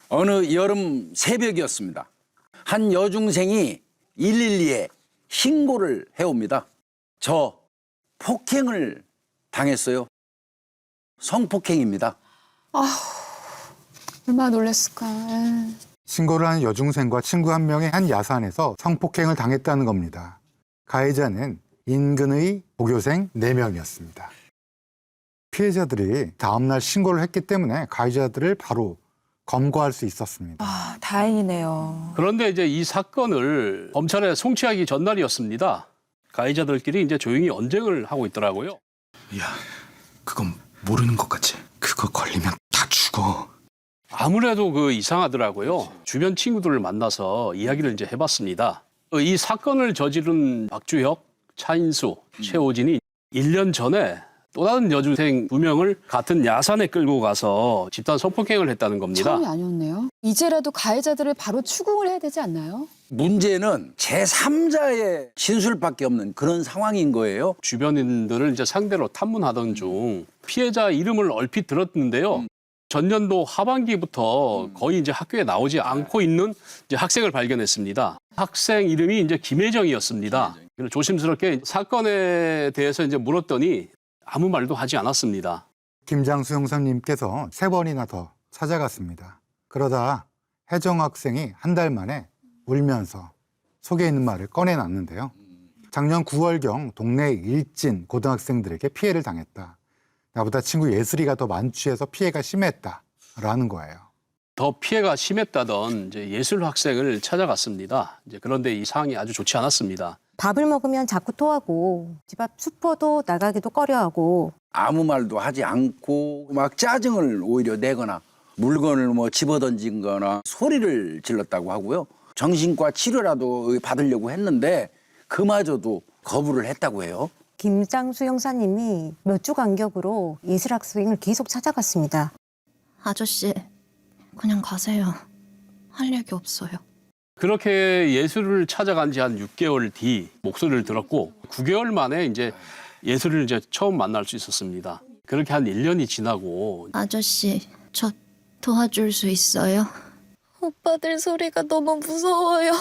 어느 여름 새벽이었습니다. 한 여중생이 112에 신고를 해옵니다. 저 폭행을 당했어요. 성폭행입니다. 얼마나 놀랐을까. 신고를 한 여중생과 친구 한 명이 한 야산에서 성폭행을 당했다는 겁니다. 가해자는 인근의 고교생 4명이었습니다. 피해자들이 다음날 신고를 했기 때문에 가해자들을 바로 검거할 수 있었습니다. 아, 다행이네요. 그런데 이제 이 사건을 검찰에 송치하기 전날이었습니다. 가해자들끼리 이제 조용히 언쟁을 하고 있더라고요. 야, 그건 모르는 것 같지? 그거 걸리면 다 죽어. 아무래도 이상하더라고요. 주변 친구들을 만나서 이야기를 이제 해봤습니다. 이 사건을 저지른 박주혁, 차인수, 최호진이 1년 전에 또 다른 여중생 2명을 같은 야산에 끌고 가서 집단 성폭행을 했다는 겁니다. 처음이 아니었네요. 이제라도 가해자들을 바로 추궁을 해야 되지 않나요? 문제는 제3자의 진술밖에 없는 그런 상황인 거예요. 주변인들을 이제 상대로 탐문하던 중 피해자 이름을 얼핏 들었는데요. 전년도 하반기부터 거의 이제 학교에 나오지 않고 있는 이제 학생을 발견했습니다. 학생 이름이 이제 김혜정이었습니다. 그래서 조심스럽게 사건에 대해서 이제 물었더니 아무 말도 하지 않았습니다. 김장수 형사님께서 3번이나 더 찾아갔습니다. 그러다 혜정 학생이 한 달 만에 울면서 속에 있는 말을 꺼내놨는데요. 작년 9월경 동네 일진 고등학생들에게 피해를 당했다. 나보다 친구 예슬이가 더 만취해서 피해가 심했다라는 거예요. 더 피해가 심했다던 이제 예술 학생을 찾아갔습니다. 이제 그런데 이 상황이 아주 좋지 않았습니다. 밥을 먹으면 자꾸 토하고 집 앞 슈퍼도 나가기도 꺼려하고 아무 말도 하지 않고 막 짜증을 오히려 내거나 물건을 뭐 집어던진 거나 소리를 질렀다고 하고요. 정신과 치료라도 받으려고 했는데 그마저도 거부를 했다고 해요. 김장수 형사님이 몇 주 간격으로 예슬 학생을 계속 찾아갔습니다. 아저씨, 그냥 가세요. 할 얘기 없어요. 그렇게 예술을 찾아간 지 한 6개월 뒤 목소리를 들었고 9개월 만에 이제 예술을 이제 처음 만날 수 있었습니다. 그렇게 한 1년이 지나고 아저씨, 저 도와줄 수 있어요? 오빠들 소리가 너무 무서워요.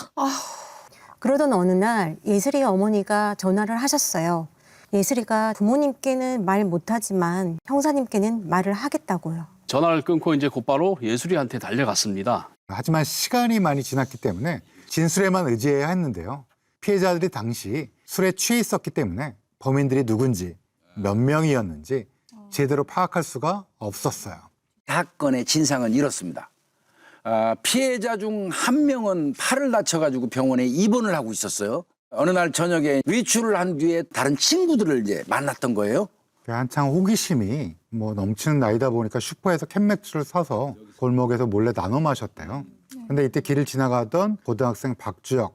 그러던 어느 날 예슬이 어머니가 전화를 하셨어요. 예슬이가 부모님께는 말 못하지만 형사님께는 말을 하겠다고요. 전화를 끊고 이제 곧바로 예술이한테 달려갔습니다. 하지만 시간이 많이 지났기 때문에 진술에만 의지해야 했는데요. 피해자들이 당시 술에 취해 있었기 때문에 범인들이 누군지 몇 명이었는지 제대로 파악할 수가 없었어요. 사건의 진상은 이렇습니다. 피해자 중 한 명은 팔을 다쳐가지고 병원에 입원을 하고 있었어요. 어느 날 저녁에 외출을 한 뒤에 다른 친구들을 이제 만났던 거예요. 한창 호기심이 넘치는 나이다 보니까 슈퍼에서 캔맥주를 사서 골목에서 몰래 나눠 마셨대요. 근데 이때 길을 지나가던 고등학생 박주혁,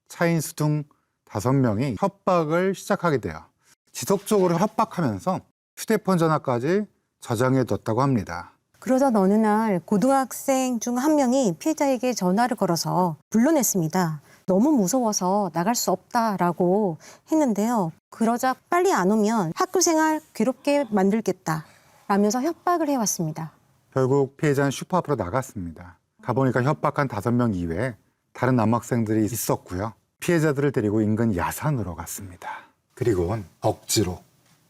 차인수 등 5명이 협박을 시작하게 돼요. 지속적으로 협박하면서 휴대폰 전화까지 저장해뒀다고 합니다. 그러던 어느 날 고등학생 중 한 명이 피해자에게 전화를 걸어서 불러냈습니다. 너무 무서워서 나갈 수 없다라고 했는데요. 그러자 빨리 안 오면 학교 생활 괴롭게 만들겠다라면서 협박을 해왔습니다. 결국 피해자는 슈퍼 앞으로 나갔습니다. 가보니까 협박한 5명 이외에 다른 남학생들이 있었고요. 피해자들을 데리고 인근 야산으로 갔습니다. 그리고는 억지로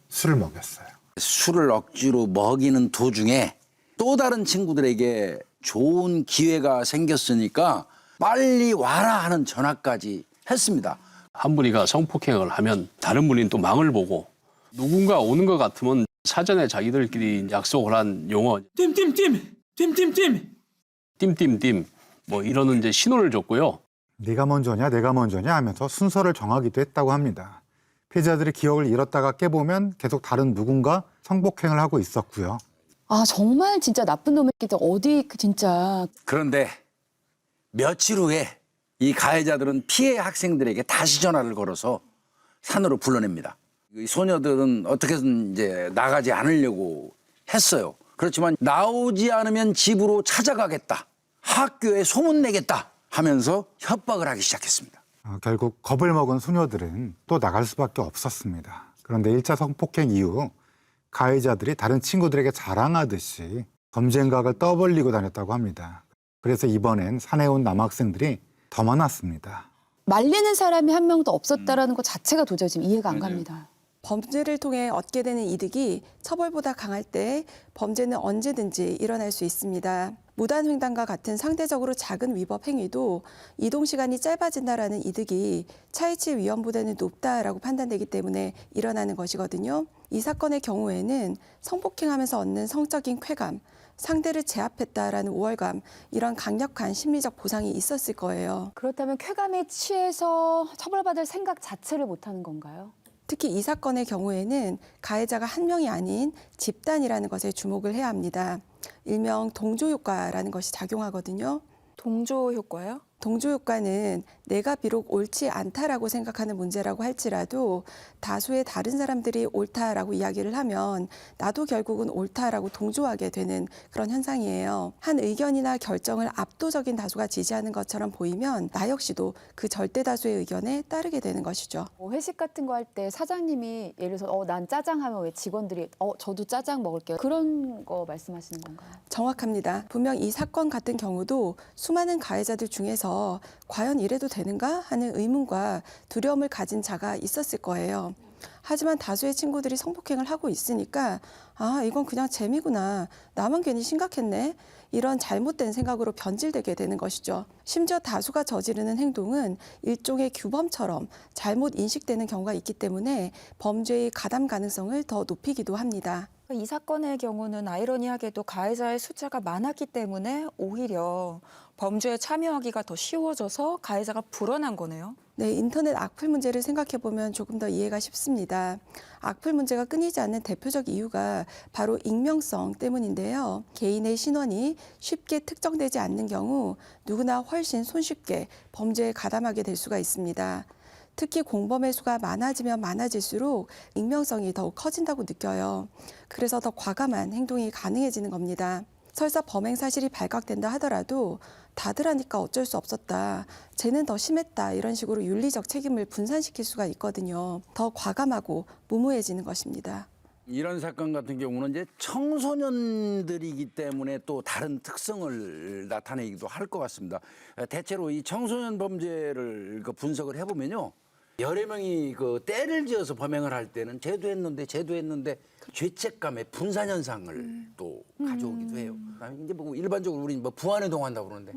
술을 먹였어요. 술을 억지로 먹이는 도중에 또 다른 친구들에게 좋은 기회가 생겼으니까 빨리 와라 하는 전화까지 했습니다. 한 분이가 성폭행을 하면 다른 분이 또 망을 보고 누군가 오는 것 같으면 사전에 자기들끼리 약속을 한 용어 띵띵띵 뭐 이러는 이제 신호를 줬고요. 네가 먼저냐 내가 먼저냐 하면서 순서를 정하기도 했다고 합니다. 피해자들이 기억을 잃었다가 깨보면 계속 다른 누군가 성폭행을 하고 있었고요. 아, 정말 진짜 나쁜 놈이겠다. 어디 진짜. 그런데 며칠 후에 이 가해자들은 피해 학생들에게 다시 전화를 걸어서 산으로 불러냅니다. 이 소녀들은 어떻게든 이제 나가지 않으려고 했어요. 그렇지만 나오지 않으면 집으로 찾아가겠다. 학교에 소문내겠다 하면서 협박을 하기 시작했습니다. 결국 겁을 먹은 소녀들은 또 나갈 수밖에 없었습니다. 그런데 1차 성폭행 이후 가해자들이 다른 친구들에게 자랑하듯이 검쟁각을 떠벌리고 다녔다고 합니다. 그래서 이번엔 산에 온 남학생들이 더 많았습니다. 말리는 사람이 한 명도 없었다라는 것 자체가 도저히 지금 이해가 안 갑니다. 범죄를 통해 얻게 되는 이득이 처벌보다 강할 때 범죄는 언제든지 일어날 수 있습니다. 무단횡단과 같은 상대적으로 작은 위법 행위도 이동시간이 짧아진다라는 이득이 차이치 위험보다는 높다라고 판단되기 때문에 일어나는 것이거든요. 이 사건의 경우에는 성폭행하면서 얻는 성적인 쾌감, 상대를 제압했다라는 우월감, 이런 강력한 심리적 보상이 있었을 거예요. 그렇다면 쾌감에 취해서 처벌받을 생각 자체를 못하는 건가요? 특히 이 사건의 경우에는 가해자가 한 명이 아닌 집단이라는 것에 주목을 해야 합니다. 일명 동조효과라는 것이 작용하거든요. 동조 효과요? 동조효과는 내가 비록 옳지 않다라고 생각하는 문제라고 할지라도 다수의 다른 사람들이 옳다라고 이야기를 하면 나도 결국은 옳다라고 동조하게 되는 그런 현상이에요. 한 의견이나 결정을 압도적인 다수가 지지하는 것처럼 보이면 나 역시도 그 절대 다수의 의견에 따르게 되는 것이죠. 뭐 회식 같은 거 할 때 사장님이 예를 들어서 난 짜장 하면 왜 직원들이 저도 짜장 먹을게요. 그런 거 말씀하시는 건가요? 정확합니다. 분명 이 사건 같은 경우도 수많은 가해자들 중에서 과연 이래도 되는가 하는 의문과 두려움을 가진 자가 있었을 거예요. 하지만 다수의 친구들이 성폭행을 하고 있으니까 이건 그냥 재미구나. 나만 괜히 심각했네. 이런 잘못된 생각으로 변질되게 되는 것이죠. 심지어 다수가 저지르는 행동은 일종의 규범처럼 잘못 인식되는 경우가 있기 때문에 범죄의 가담 가능성을 더 높이기도 합니다. 이 사건의 경우는 아이러니하게도 가해자의 숫자가 많았기 때문에 오히려 범죄에 참여하기가 더 쉬워져서 가해자가 불어난 거네요. 네, 인터넷 악플 문제를 생각해보면 조금 더 이해가 쉽습니다. 악플 문제가 끊이지 않는 대표적 이유가 바로 익명성 때문인데요. 개인의 신원이 쉽게 특정되지 않는 경우 누구나 훨씬 손쉽게 범죄에 가담하게 될 수가 있습니다. 특히 공범의 수가 많아지면 많아질수록 익명성이 더욱 커진다고 느껴요. 그래서 더 과감한 행동이 가능해지는 겁니다. 설사 범행 사실이 발각된다 하더라도 다들 하니까 어쩔 수 없었다. 쟤는 더 심했다. 이런 식으로 윤리적 책임을 분산시킬 수가 있거든요. 더 과감하고 무모해지는 것입니다. 이런 사건 같은 경우는 이제 청소년들이기 때문에 또 다른 특성을 나타내기도 할 것 같습니다. 대체로 이 청소년 범죄를 분석을 해보면요. 여러 명이 그 때를 지어서 범행을 할 때는 쟤도 했는데 죄책감의 분산 현상을 또 가져오기도 해요. 그다음에 이제 뭐 일반적으로 우리 뭐 부안해동한다고 그러는데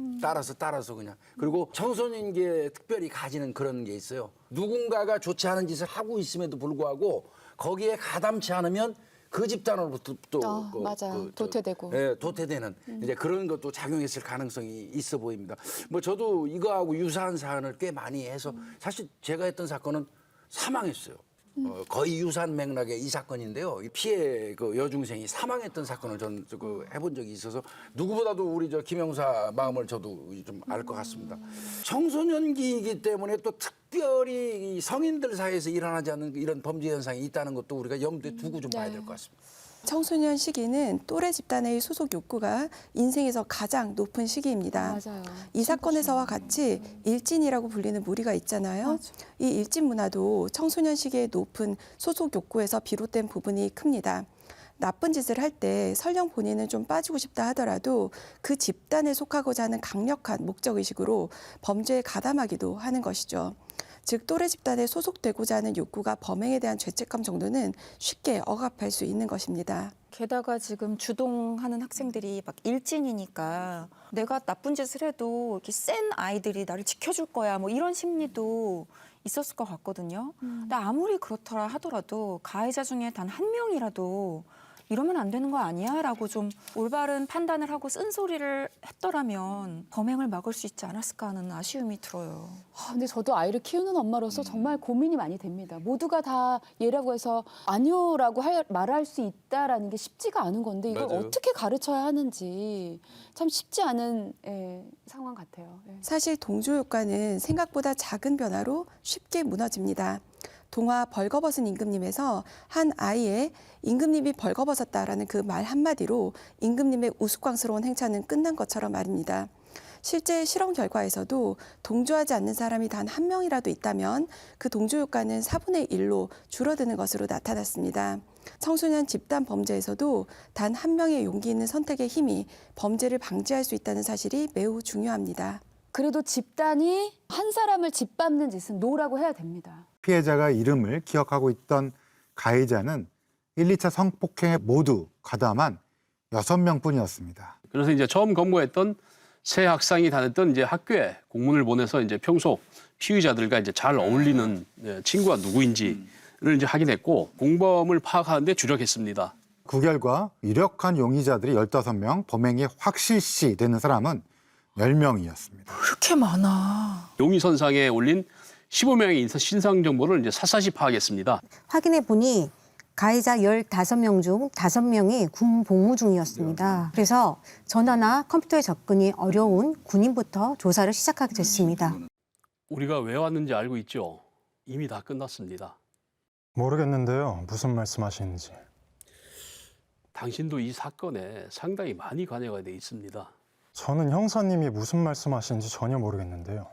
따라서 그냥. 그리고 청소년기에 특별히 가지는 그런 게 있어요. 누군가가 좋지 않은 짓을 하고 있음에도 불구하고 거기에 가담치 않으면 그 집단으로부터 또 맞아요. 도태되고. 네, 도태되는 이제 그런 것도 작용했을 가능성이 있어 보입니다. 뭐 저도 이거하고 유사한 사안을 꽤 많이 해서 사실 제가 했던 사건은 사망했어요. 거의 유사한 맥락의 이 사건인데요. 이 피해 그 여중생이 사망했던 사건을 전 해본 적이 있어서 누구보다도 우리 김영사 마음을 저도 좀 알 것 같습니다. 청소년기이기 때문에 또 특별히 성인들 사이에서 일어나지 않는 이런 범죄 현상이 있다는 것도 우리가 염두에 두고 좀 봐야 될 것 같습니다. 청소년 시기는 또래 집단의 소속 욕구가 인생에서 가장 높은 시기입니다. 맞아요. 이 사건에서와 같이 일진이라고 불리는 무리가 있잖아요. 이 일진 문화도 청소년 시기의 높은 소속 욕구에서 비롯된 부분이 큽니다. 나쁜 짓을 할 때 설령 본인은 좀 빠지고 싶다 하더라도 그 집단에 속하고자 하는 강력한 목적의식으로 범죄에 가담하기도 하는 것이죠. 즉 또래 집단에 소속되고자 하는 욕구가 범행에 대한 죄책감 정도는 쉽게 억압할 수 있는 것입니다. 게다가 지금 주동하는 학생들이 막 일진이니까 내가 나쁜 짓을 해도 이렇게 센 아이들이 나를 지켜줄 거야 뭐 이런 심리도 있었을 것 같거든요. 근데 아무리 그렇더라 하더라도 가해자 중에 단 한 명이라도 이러면 안 되는 거 아니야? 라고 좀 올바른 판단을 하고 쓴소리를 했더라면 범행을 막을 수 있지 않았을까 하는 아쉬움이 들어요. 근데 저도 아이를 키우는 엄마로서 정말 고민이 많이 됩니다. 모두가 다 얘라고 해서 아니요라고 말할 수 있다라는 게 쉽지가 않은 건데 이걸 맞아요. 어떻게 가르쳐야 하는지 참 쉽지 않은 상황 같아요. 사실 동조효과는 생각보다 작은 변화로 쉽게 무너집니다. 동화 벌거벗은 임금님에서 한 아이의 임금님이 벌거벗었다라는 그 말 한마디로 임금님의 우스꽝스러운 행차는 끝난 것처럼 말입니다. 실제 실험 결과에서도 동조하지 않는 사람이 단 한 명이라도 있다면 그 동조 효과는 4분의 1로 줄어드는 것으로 나타났습니다. 청소년 집단 범죄에서도 단 한 명의 용기 있는 선택의 힘이 범죄를 방지할 수 있다는 사실이 매우 중요합니다. 그래도 집단이 한 사람을 짓밟는 짓은 노라고 해야 됩니다. 피해자가 이름을 기억하고 있던 가해자는 1, 2차 성폭행에 모두 가담한 6명뿐이었습니다. 그래서 이제 처음 검거했던 세 학생이 다녔던 이제 학교에 공문을 보내서 이제 평소 피의자들과 이제 잘 어울리는 친구가 누구인지를 이제 확인했고 공범을 파악하는 데 주력했습니다. 그 결과 유력한 용의자들이 15명, 범행이 확실시 되는 사람은 10명이었습니다. 그렇게 많아. 용의선상에 올린 15명의 신상 정보를 이제 샅샅이 파악했습니다. 확인해 보니 가해자 15명 중 5명이 군 복무 중이었습니다. 그래서 전화나 컴퓨터에 접근이 어려운 군인부터 조사를 시작하게 됐습니다. 우리가 왜 왔는지 알고 있죠? 이미 다 끝났습니다. 모르겠는데요. 무슨 말씀하시는지. 당신도 이 사건에 상당히 많이 관여가 돼 있습니다. 저는 형사님이 무슨 말씀하시는지 전혀 모르겠는데요.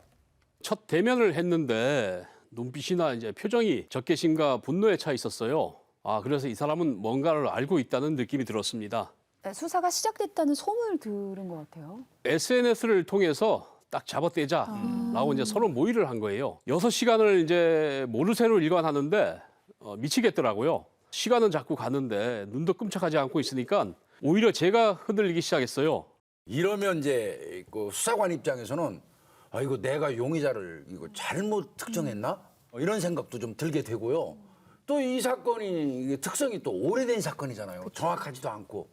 첫 대면을 했는데 눈빛이나 이제 표정이 적개심과 분노에 차 있었어요. 그래서 이 사람은 뭔가를 알고 있다는 느낌이 들었습니다. 네, 수사가 시작됐다는 소문을 들은 것 같아요. SNS를 통해서 딱 잡아떼자라고 이제 서로 모의를 한 거예요. 6시간을 이제 모르쇠로 일관하는데 미치겠더라고요. 시간은 자꾸 가는데 눈도 끔찍하지 않고 있으니까 오히려 제가 흔들리기 시작했어요. 이러면 이제 그 수사관 입장에서는 이거 내가 용의자를 이거 잘못 특정했나? 이런 생각도 좀 들게 되고요. 또 이 사건이 이게 특성이 또 오래된 사건이잖아요. 정확하지도 않고.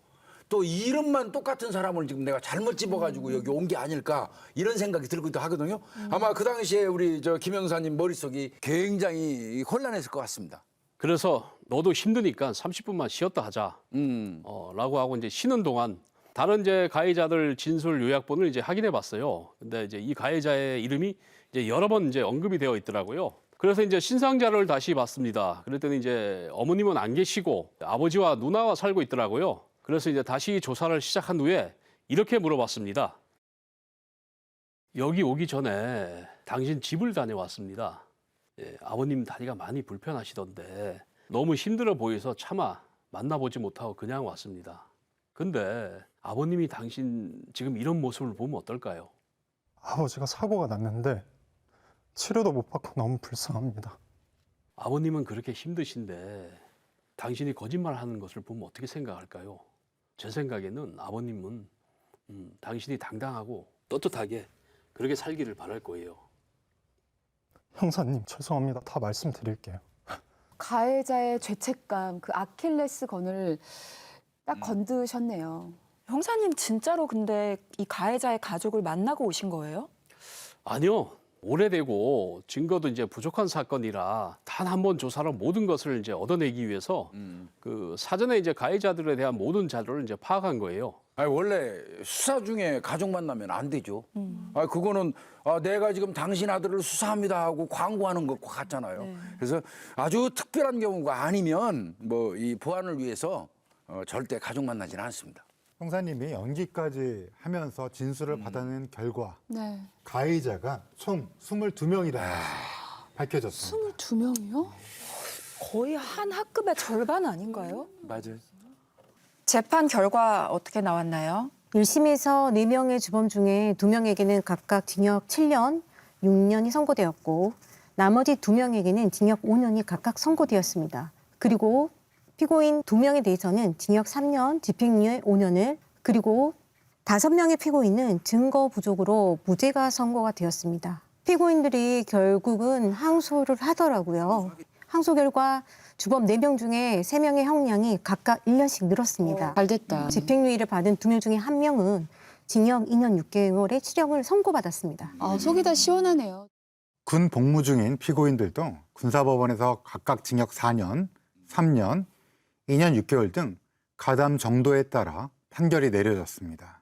또 이름만 똑같은 사람을 지금 내가 잘못 집어가지고 여기 온 게 아닐까 이런 생각이 들기도 하거든요. 아마 그 당시에 우리 김 형사님 머릿속이 굉장히 혼란했을 것 같습니다. 그래서 너도 힘드니까 30분만 쉬었다 하자. 라고 하고 이제 쉬는 동안 다른 이제 가해자들 진술 요약본을 이제 확인해 봤어요. 근데 이제 이 가해자의 이름이 이제 여러 번 이제 언급이 되어 있더라고요. 그래서 이제 신상 자료를 다시 봤습니다. 그랬더니 이제 어머님은 안 계시고 아버지와 누나와 살고 있더라고요. 그래서 이제 다시 조사를 시작한 후에 이렇게 물어봤습니다. 여기 오기 전에 당신 집을 다녀왔습니다. 아버님 다리가 많이 불편하시던데 너무 힘들어 보여서 차마 만나보지 못하고 그냥 왔습니다. 근데 아버님이 당신 지금 이런 모습을 보면 어떨까요? 아버지가 사고가 났는데 치료도 못 받고 너무 불쌍합니다. 아버님은 그렇게 힘드신데 당신이 거짓말하는 것을 보면 어떻게 생각할까요? 제 생각에는 아버님은 당신이 당당하고 떳떳하게 그렇게 살기를 바랄 거예요. 형사님 죄송합니다. 다 말씀드릴게요. 가해자의 죄책감, 그 아킬레스건을 딱 건드셨네요. 형사님 진짜로 근데 이 가해자의 가족을 만나고 오신 거예요? 아니요. 오래되고 증거도 이제 부족한 사건이라 단 한 번 조사로 모든 것을 이제 얻어내기 위해서 그 사전에 이제 가해자들에 대한 모든 자료를 이제 파악한 거예요. 원래 수사 중에 가족 만나면 안 되죠. 그거는 내가 지금 당신 아들을 수사합니다 하고 광고하는 것과 같잖아요. 네. 그래서 아주 특별한 경우가 아니면 뭐 이 보안을 위해서 절대 가족 만나지는 않습니다. 형사님이 연기까지 하면서 진술을 받아낸 결과 네. 가해자가 총 22명이라는 것이 밝혀졌습니다. 22명이요? 거의 한 학급의 절반 아닌가요? 맞아요. 재판 결과 어떻게 나왔나요? 1심에서 4명의 주범 중에 2명에게는 각각 징역 7년, 6년이 선고되었고 나머지 2명에게는 징역 5년이 각각 선고되었습니다. 그리고 피고인 2명에 대해서는 징역 3년, 집행유예 5년을 그리고 5명의 피고인은 증거 부족으로 무죄가 선고가 되었습니다. 피고인들이 결국은 항소를 하더라고요. 항소 결과 주범 4명 중에 3명의 형량이 각각 1년씩 늘었습니다. 잘 됐다. 집행유예를 받은 2명 중에 1명은 징역 2년 6개월의 실형을 선고받았습니다. 속이 다 시원하네요. 군 복무 중인 피고인들도 군사법원에서 각각 징역 4년, 3년, 2년 6개월 등 가담 정도에 따라 판결이 내려졌습니다.